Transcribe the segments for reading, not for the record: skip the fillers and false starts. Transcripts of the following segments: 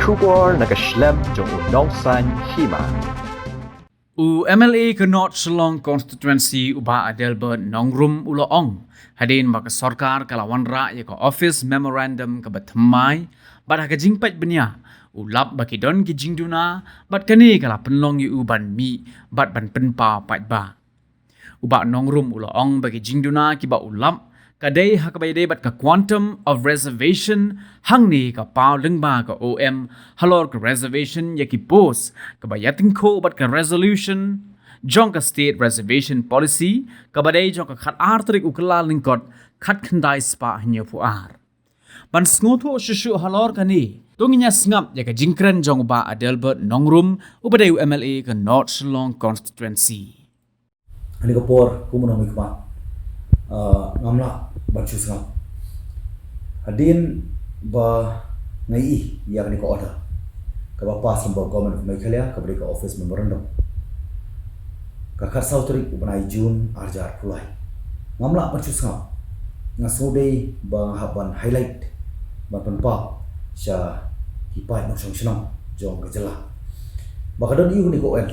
Shugor nakaslem jong unongsan Hima. MLA ke North Shillong constituency uba Adelbert nongrum uloong hadin maka Sorkar kala Wanrah ya ke office memorandum ke Thymmai bad ha ke jingpat benya ulap baki don ki Jingduna bad kani kala penlong yu ban mi bad ban penpa pat ba uba nongrum uloong baki Jingduna ki ba ulap kadai hakabai bat ka quantum of reservation hang ni ka pau lengba ka OM Halor ka reservation yaki pos ka bayating ko bat ka resolution jong ka state reservation policy ka badai jong ka khat artrik uklal lingkot khat khandai spa hanya puar ban sngoto shishu Halor ka ni tunginya sngap ya ka jingkran jong ba Adelbert nongrum ubadai MLA ka North Shillong constituency ani ka por kumunong ikma ngamla bercus ngam hadin ba ngai yang ni ko order ka ba pas ba government of Meghalaya ka beri ka office memorandum ka khar sautri ubnai June arjar pulai ngamla bercus ngam ngasode ba haban highlight ba penpa sha hipai no song jong ka jela ba kadon yu ni ko en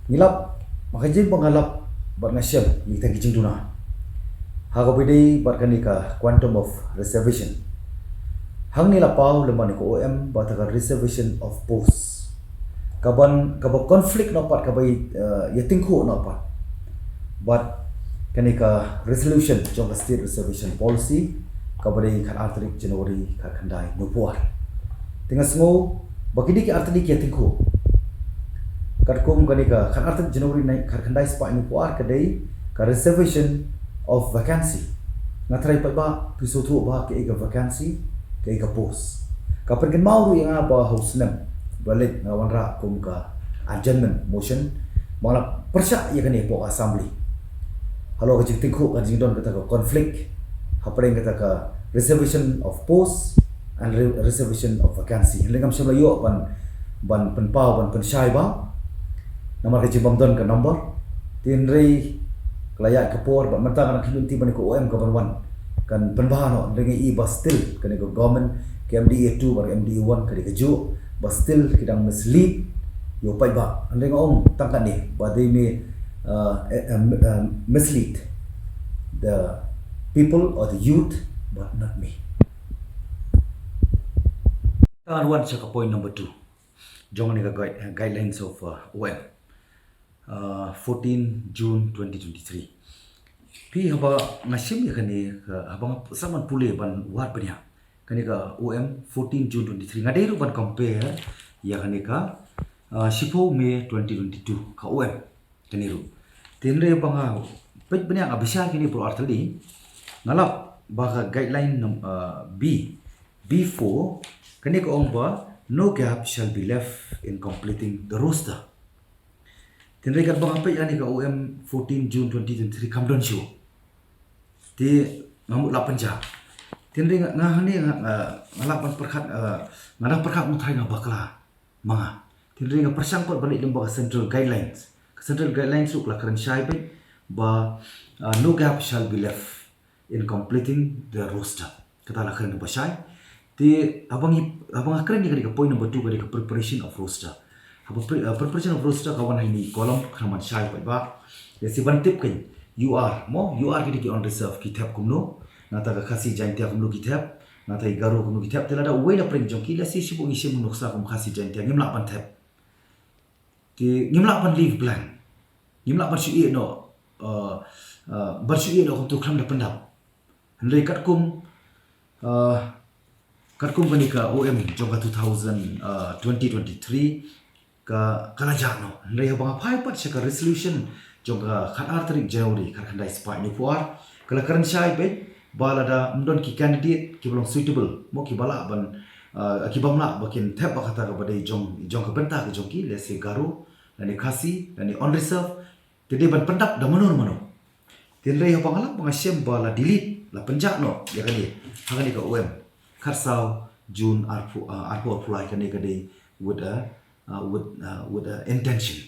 ngilap makajin pangalap ba ngasyam ni ta Jingduna Hagapidai barkanika quantum of reservation. Hang nila pau lemani ko OM bataka reservation of posts. Kaban conflict no part kabai yatingko no part. But kanika resolution jong state reservation policy kabadai kan artrik January ka khandai no puar. Tingas ngo bakidi ki artrik yatingko. Katkum kanika kan artrik January nai ka khandai spa no puar kadai ka reservation of vacancy ngatrai pa ba pisotu ba ke ega vacancy ke ega post kapan kan mau yang apa house nem balik na Wanrah kum ka adjournment motion mala persya ya kan po assembly halo ka jingtingko ka jingdon kata ka conflict hapring kata ka reservation of post and reservation of vacancy lengam semla yo ban penpau ban pensyai ba nomor ka jimbamdon ka number tinrei kelayak kepor bat mentang anak community bani ko OM kaban wan kan penbahano dengan i bastil kan ko government KMDA 2 bar MDA 1 kan keju bastil kidang mislead yo pai ba dengan om tangkan ni badai me mislead the people or the youth but not me kan one check point number 2 jong ni guidelines of OM 14 June 2023. Pi haba ngasim ya kani abang saman pule ban wat banya kani ka OM 14 June 2023 ngadai ru ban compare ya kani ka 10 Mei 2022 ka OM kani ru tenre banga pej banya abisya kini pro artali ngalap baka guideline B4 kani ka ongba no gap shall be left in completing the roster. Tinrai kat bang apa yang ni ka OM 14 June 2023 kamdon show. Ti ngamuk 8 jam. Tinrai ngah ni ngalapan perkat ngadang perkat mutai ngah bakla. Manga. Tinrai ngah persangkot balik lembaga central guidelines. Central guidelines su kelakaran syai ba no gap shall be left in completing the roster. Kata lakaran ba syai. Ti abang akran ni ka point number 2 ka preparation of roster. Preparation of roster kawan ini kolom kaman syai ba ya si bantip kan UR kini on reserve kitab kumno nata ka khasi jantia kumno kitab nata igaro kumno kitab telada way na print jong kila si sibu ngisi munuksa kum khasi jantia ngimla pan tab ti ngimla pan leave blank ngimla pan syui no bersyui no untuk klam da pendap hendai katkum kanika OM jong ka 2023 ka kalajak no ndai bang pai pat seka resolution jong ka khat artrik January kar khandai spa ni puar kala karan syai pe balada mdon ki candidate ki belum suitable mo ki bala ban ki bamla bakin thep bakata ka badai jong ka benta ka jong ki lese garu dan khasi dan on reserve tede ban pendap da mano tendrai bang ala bang syem bala delete la penjak no ya kali hangani ka OM kharsau June arpu apply kani kadai with intention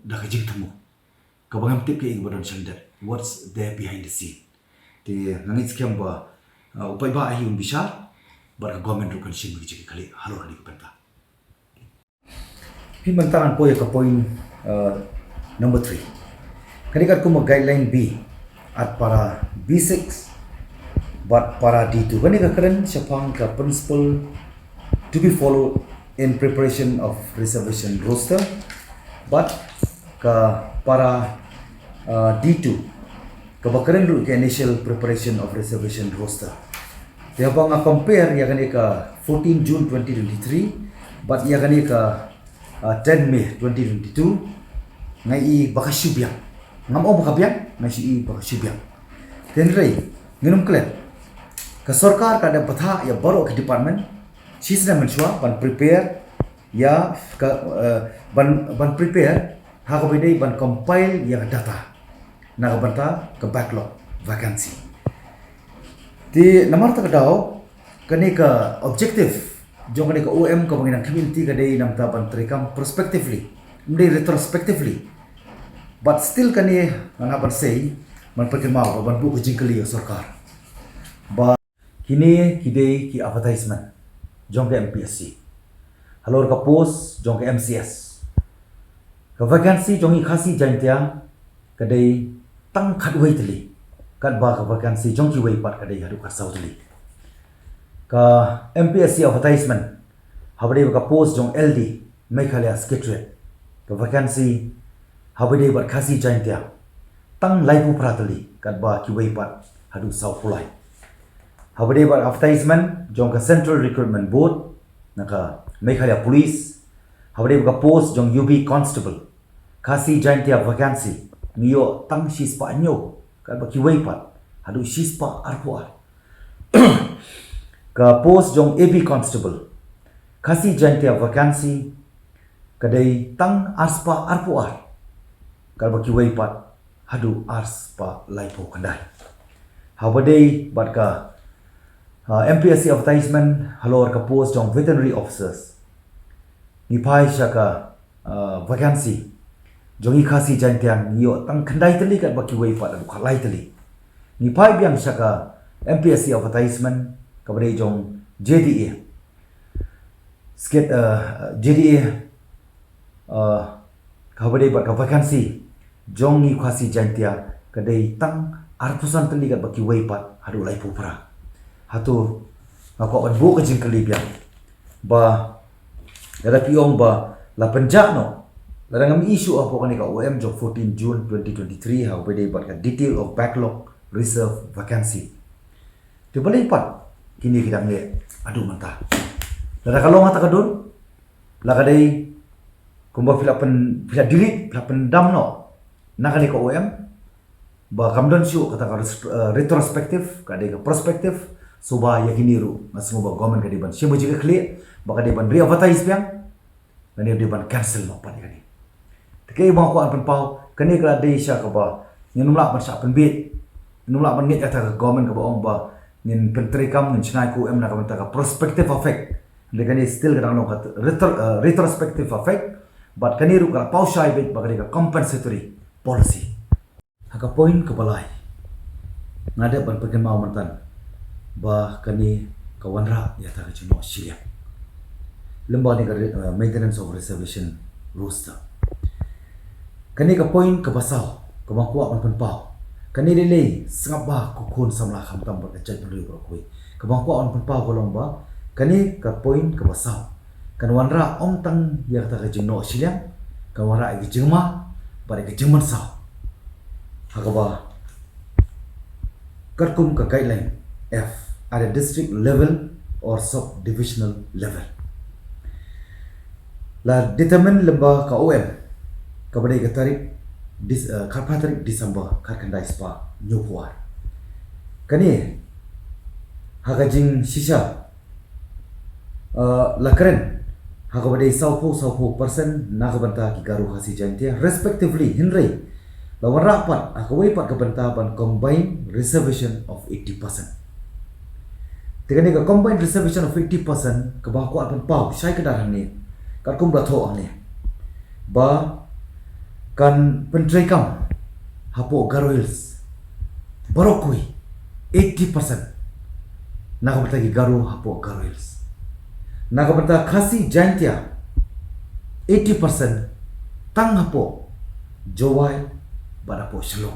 dah kajing temu kabangam tip ke igbadan shandar what's there behind the scene ti nangit scam ba upai ba ahi un bisar bar government ru kan shim gi kali halor ni penta hi mentangan poin ke poin number 3 kani kat kuma guideline B at para B6 but para D2 kani ka keren syapang ka principle to be followed in preparation of reservation roster but ka para D2 kabakaran dulu ke initial preparation of reservation roster dia bang compare ya kani ka 14 June 2023 but ya kani ka 10 May 2022 ngai baka syubiang ngam o baka biang ngai si baka syubiang tenrei nginum klet ka Sorkar ka ada patha ya baru ke department sisna menshua ban prepare ya ka ban prepare ha ko bidai ban compile ya data nakabanta ke backlog vacancy di nomor tak daw kani ka objective jong kani ka OM ka banginang community ka day namta ban trikam prospectively hindi retrospectively but still kani nganapan say man pagkilmaw ban bu ko jingkali Sorkar ba kini kidai ki advertisement jong ka MPSC halor ka post jong ka MCS ka vacancy jong i khasi jantia kadai tang khat wei tali kat ba ka vacancy jong ki wei pat kadai hadu ka sau tali ka MPSC advertisement habade ka post jong LD Meghalaya secretariat ka vacancy habade ba khasi jantia tang laipu pratali kat ba ki wei pat hadu sau pulai habade ba advertisement jong ka central recruitment board naka Meghalaya police habade ba post jong UB constable khasi jantia vacancy niyo tang sispa nyo ka ba kiway pat hadu sispa arpoa ka post jong AB constable khasi jantia vacancy kadai tang arspa arpoa ka ba kiway pat hadu arspa laipo kandai habadei bat ka MPSC advertisement halor ka post jong veterinary officers ni pai shaka vacancy jongi khasi jantiang yo tang khandai tali kat baki wei pat adu khalai tali ni pai biang saka MPSC advertisement kabare jong JDA skit JDA kabare bat ka vacancy jongi khasi jantia kadai tang arpusan tali kat baki wei pat hadu lai pupra hatu ngako ban bu ka jingkali biang ba dara piong ba la penjano Larang isu apa kan ka OM jong 14 June 2023 how bade bat ka detail of backlog reserve vacancy. Ti balai pat kini kita nge aduh mantah. Lara kalau ngata kadun la kadai kumba fila delete fila pendam no. Nakani ka OM ba kamdon syu kata ka retrospective kadai ka prospective suba yakini ru masmo ba government kadi ban simu jika clear ba kadai ban re-advertise biang kani di ban cancel no pat kani. Kaya bang ko an pau kani kala day siya ka ba nginumla man sa penbit nginumla man ngit kata government ka ba ong ba ngin pentrikam ngin chinai ko em na ka ka prospective effect le kani still ka no ka retrospective effect but kani ru ka pau shai bit ba kani ka compensatory policy haka point ka balai ngade ban peken mau mantan ba kani ka Wanrah ya ta ka chuno siya lemba ni ka maintenance of reservation roster kani ka point ka basaw ka bangkuwa man penpau kani lele sangap ba kukun samla kham tam ba chat riu ro koi ka bangkuwa man penpau ko long ba kani ka point ka basaw kan Wanrah om tang ya ta ka jino silang ka Wanrah gi jingma ba ga jingman saw ha ka ba karkum ka guideline F at a district level or sub divisional level la determine lemba ka OM kabadai ka tarik karpa tarik Disember karkandai spa nyupuar kani hagajing sisa lakren hagabadai saupo persen nakabanta ki garu hasi jantia respectively hinrei lawan rapat akawai pat kabanta ban combined reservation of 80%. Tegani ka combined reservation of 80% kabako apan pau sai kedaran ni karkum batho ane ba kan pentrikam hapo garoils barokui 80% Nakabata gi garu hapo garu hills. Nakabata khasi jantia 80% tang hapo jowai badapo shlo.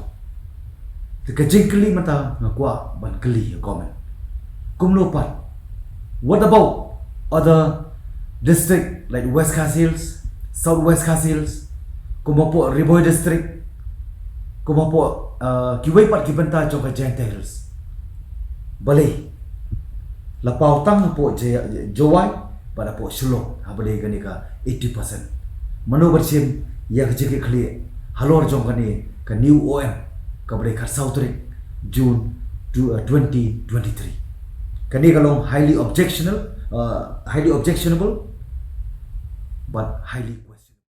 Kajingkeli mata ngakwa ban keli comment. Kumlo pat. What about other district like West Khas Hills, Southwest Khas Hills, kumapo Riboy district, kumapo kiway pat kibenta joka Janta Hills. Balay. Lapau tang hapo jowai badapo shlo habale gani ka 80%. Mano bersim ya kejeke kli halor jong kani ka new OM kabare khar Southrik June 2023. Kani kalong highly objectionable but highly